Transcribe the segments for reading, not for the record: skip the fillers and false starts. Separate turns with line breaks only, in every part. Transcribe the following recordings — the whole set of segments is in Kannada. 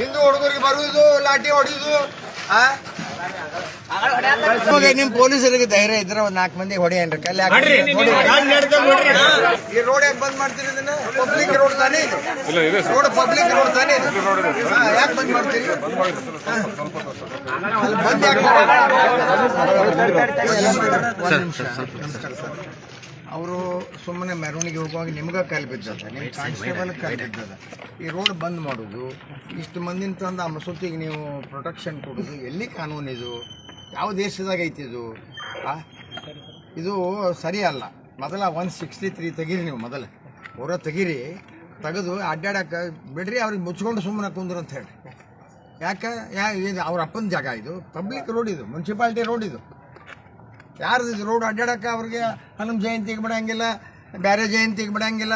ಹಿಂದೂ ಹುಡುಗರಿಗೆ ಬರುವುದು ಲಾಠಿ ಹೊಡೆಯುದು. ನಿಮ್ ಪೊಲೀಸರಿಗೆ ಧೈರ್ಯ ಇದ್ರೆ ಒಂದ್ 4 ಮಂದಿ ಹೊಡೆಯನ್ರಿ ಕಲ್ಲಿ ಈ ರೋಡ್ ಯಾಕೆ ಬಂದ್ ಮಾಡ್ತೀರಿ? ಇದನ್ನ ಪಬ್ಲಿಕ್ ರೋಡ್ ತಾನೇ ಇದು, ರೋಡ್ ಪಬ್ಲಿಕ್ ರೋಡ್ ತಾನೇ ಇದು, ಯಾಕೆ ಬಂದ್ ಮಾಡ್ತೀರಿ? ಬಂದ್ ಅವರು ಸುಮ್ಮನೆ ಮೆರವಣಿಗೆ ಹೋಗುವಾಗ ನಿಮ್ಗೆ ಕಾಲು ಬಿದ್ದದ, ನಿಮ್ಮ ಕಾನ್ಸ್ಟೇಬಲ್ ಕಾಲು ಬಿದ್ದದ. ಈ ರೋಡ್ ಬಂದ್ ಮಾಡೋದು, ಇಷ್ಟು ಮಂದಿನ ತಂದು ಆ ಮಸೂತಿಗೆ ನೀವು ಪ್ರೊಟೆಕ್ಷನ್ ಕೊಡೋದು ಎಲ್ಲಿ ಕಾನೂನು? ಇದು ಯಾವ ದೇಶದಾಗ ಐತಿ ಇದು? ಇದು ಸರಿ ಅಲ್ಲ. ಮೊದಲ 163 ತೆಗೀರಿ, ನೀವು ಮೊದಲು ಹೊರ ತೆಗೀರಿ, ತೆಗೆದು ಅಡ್ಡಾಡಕ್ಕೆ ಬಿಡ್ರಿ, ಅವ್ರಿಗೆ ಮುಚ್ಕೊಂಡು ಸುಮ್ಮನೆ ಕುಂದ್ರು ಅಂತ ಹೇಳಿ. ಯಾಕೆ? ಇದು ಅವ್ರ ಅಪ್ಪನ ಜಾಗ, ಇದು ಪಬ್ಲಿಕ್ ರೋಡ್, ಇದು ಮುನ್ಸಿಪಾಲ್ಟಿ ರೋಡ್. ಇದು ಯಾರ್ದು ರೋಡ್? ಅಡ್ಡಾಡಕ್ಕೆ ಅವ್ರಿಗೆ ಹನುಮ ಜಯಂತಿಗೆ ಬಿಡಂಗಿಲ್ಲ, ಬೇರೆ ಜಯಂತಿಗೆ ಬಿಡಂಗಿಲ್ಲ.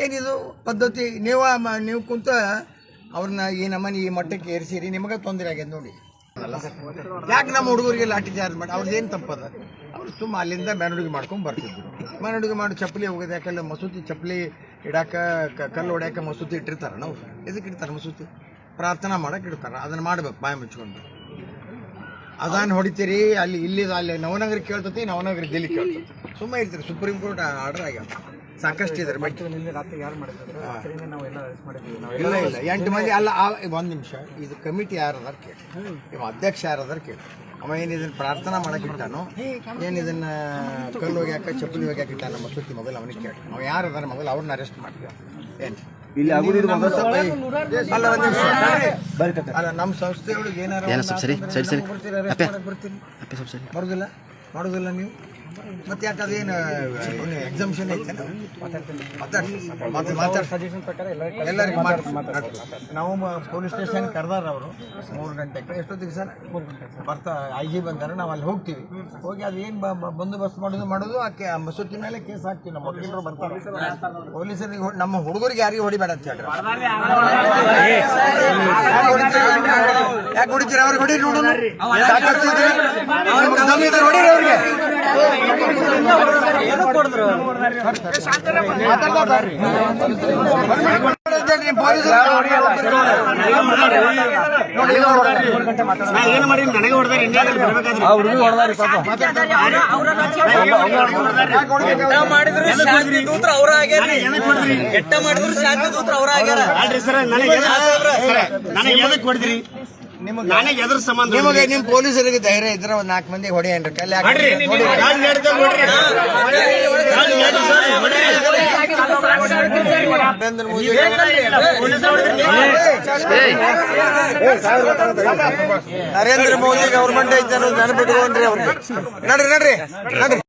ಏನಿದು ಪದ್ಧತಿ? ನೀವು ಕುಂತ ಅವ್ರನ್ನ ಈ ನಮ್ಮನೆ ಈ ಮಟ್ಟಕ್ಕೆ ಏರಿಸಿರಿ, ನಿಮಗೆ ತೊಂದರೆ ಆಗ್ಯದ ನೋಡಿ. ಯಾಕೆ ನಮ್ಮ ಹುಡುಗರಿಗೆ ಲಾಠಿ ಚಾರ್ಜ್ ಮಾಡಿ? ಅವ್ರದ್ದೇನು ತಪ್ಪದ? ಅವ್ರು ಸುಮ್ಮ ಅಲ್ಲಿಂದ ಮೆರವಣಿಗೆ ಮಾಡ್ಕೊಂಡು ಬರ್ತಿದ್ರು. ಮೆರವಣಿಗೆ ಮಾಡಿ ಚಪ್ಪಲಿ ಹೋಗೋದು ಯಾಕಂದ್ರೆ ಮಸೂತಿ ಚಪ್ಪಲಿ ಇಡಾಕ ಕಲ್ಲು ಹೊಡ್ಯಾಕ ಮಸೂತಿ ಇಟ್ಟಿರ್ತಾರೆ. ನಾವು ಎದಕ್ಕೆ ಇಡ್ತಾರೆ ಮಸೂತಿ? ಪ್ರಾರ್ಥನಾ ಮಾಡಕ್ಕೆ ಇಡ್ತಾರೆ. ಅದನ್ನು ಮಾಡ್ಬೇಕು ಬಾಯಿ ಮುಚ್ಕೊಂಡು. ಅದಾನ್ ಹೊಡಿತೀರಿ, ಅಲ್ಲಿ ನವನಗರ ಕೇಳ್ತತಿ, ನವನಗರ ದಿಲ್ಲಿ ಕೇಳ್ತತಿ, ಸುಮ್ಮನೆ ಇರ್ತೀರಿ. ಸುಪ್ರೀಂ ಕೋರ್ಟ್ ಆರ್ಡರ್ ಆಗ್ಯಾವ, ಸಾಕಷ್ಟು ಇದ್ದಾರೆ. ಇಲ್ಲ 8 ಮಂದಿ ಅಲ್ಲ. 1 ನಿಮಿಷ, ಇದು ಕಮಿಟಿ ಯಾರದಾರ ಕೇಳಿ, ಇವ ಅಧ್ಯಕ್ಷ ಯಾರದಾರ ಕೇಳಿ. ಅವ ಏನು ಇದನ್ನ ಪ್ರಾರ್ಥನಾ ಮಾಡಕ್ಕೆ ಇಟ್ಟಾನೋ, ಏನು ಇದನ್ನ ಕಲ್ಲು ಹೋಗ್ಯಾಕ ಚಪ್ಪಲಿ ಹೋಗ್ಯಾಕ ಇಟ್ಟಾನ ಮಸೂತಿ, ಮೊದಲು ಅವನಿಗೆ ಕೇಳಿ. ಅವ ಯಾರದಾರ ಮೊದಲು ಅವ್ರನ್ನ ಅರೆಸ್ಟ್ ಮಾಡ್ತೀವಿ. ಏನು ಅಲ್ಲ, ನಮ್ಮ ಸಂಸ್ಥೆಯೊಳಗೆ ಏನಾರ ಮಾಡೋದಿಲ್ಲ ನೀವು? ಮತ್ತೆ ಯಾಕೆ ಅದೇನು ಎಕ್ಸಾಮಿಷನ್ ಐತೆ? ಎಲ್ಲರಿಗೂ ನಾವು ಪೊಲೀಸ್ ಸ್ಟೇಷನ್ ಕರೆದಾರ ಅವರು 3 ಗಂಟೆಗೆ. ಎಷ್ಟೊತ್ತಿಗೆ ಸರ್ ಬರ್ತಾ IG ಬಂದಾರೆ, ನಾವು ಅಲ್ಲಿ ಹೋಗ್ತೀವಿ. ಹೋಗಿ ಅದೇನು ಬಂದೋಬಸ್ತ್ ಮಾಡೋದು ಆಕೆ ಮಸೂತಿ ಮೇಲೆ ಕೇಸ್ ಹಾಕ್ತೀವಿ. ನಮ್ಮ ವಕೀಲರು ಬರ್ತಾರೆ. ಪೊಲೀಸರಿಗೆ ನಮ್ಮ ಹುಡುಗರಿಗೆ ಯಾರಿಗೆ ಹೊಡಿಬೇಡ ಅಂತ ಹೇಳ್ರಿ. ಯಾಕೆ ಹೊಡಿತೀರ? ಅವ್ರಿಗೆ ಹೊಡಿ ನೋಡೋಣ. ಹೊಡೀರಿ ಅವ್ರಿಗೆ.
ಏನು ಮಾಡಿ ನನಗೆ ಹೊಡೆದಾರೆ, ಮಾಡಿದ್ರು ಶಾಂತಿ ದೂತ್ರ ಅವರ ಆಗ್ಯಾರ, ಕೆಟ್ಟ ಮಾಡಿದ್ರು ಶಾಂತಿ ದೂತ್ರ ಅವರ ಆಗ್ಯಾರ. ನನಗೆ ಎದಕ್ಕೆ ಹೊಡೆದ್ರಿ? ನನಗೆ ಎದ್ರ ಸಂಬಂಧ?
ನಿಮಗೆ ನಿಮ್ಮ ಪೊಲೀಸರಿಗೆ ಧೈರ್ಯ ಇದ್ರೆ ಒಂದ್ 4 ಮಂದಿ ಹೊಡೆಯನ್ರಿ ಕಲ್ಲಿ ನರೇಂದ್ರ ಮೋದಿ ಗೌರ್ಮೆಂಟ್ ಐತೆ ನೆನಪಿಟ್ಕೊಂಡ್ರಿ ಅವ್ರಿಗೆ. ನಡ್ರಿ